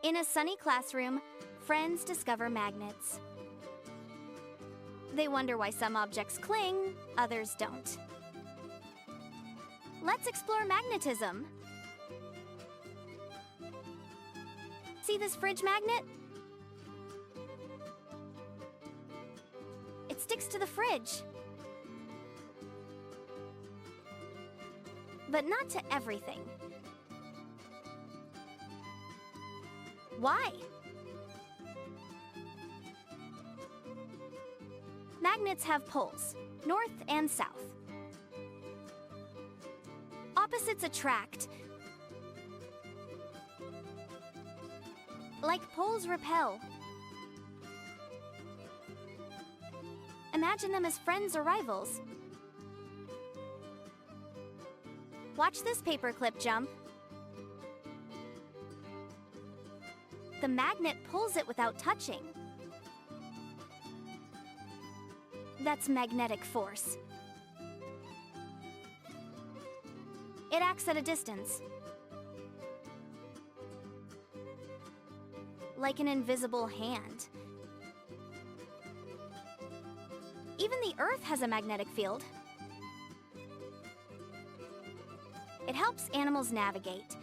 In a sunny classroom, friends discover magnets. They wonder why some objects cling, others don't. Let's explore magnetism. See this fridge magnet? It sticks to the fridge. But not to everything. Why? Magnets have poles, north and south. Opposites attract. Like poles repel. Imagine them as friends or rivals. Watch this paperclip jump. The magnet pulls it without touching. That's magnetic force. It acts at a distance. Like an invisible hand. Even the Earth has a magnetic field. It helps animals navigate.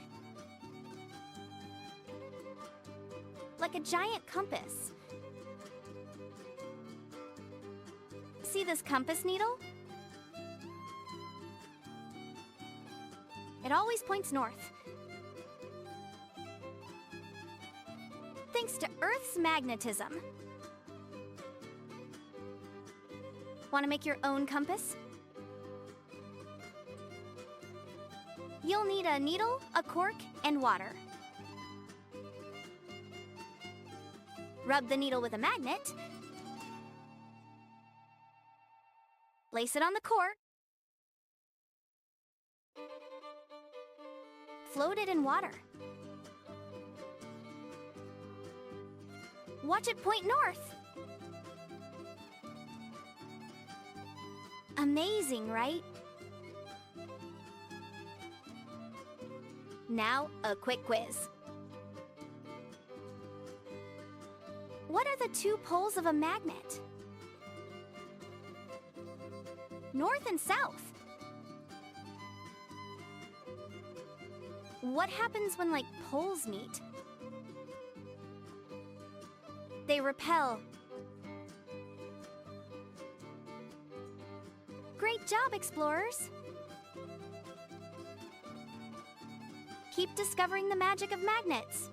Like a giant compass. See this compass needle? It always points north. Thanks to Earth's magnetism. Want to make your own compass? You'll need a needle, a cork, and water. Rub the needle with a magnet. Place it on the cork. Float it in water. Watch it point north. Amazing, right? Now, a quick quiz. What are the two poles of a magnet? North and south. What happens when, like, poles meet? They repel. Great job, explorers! Keep discovering the magic of magnets.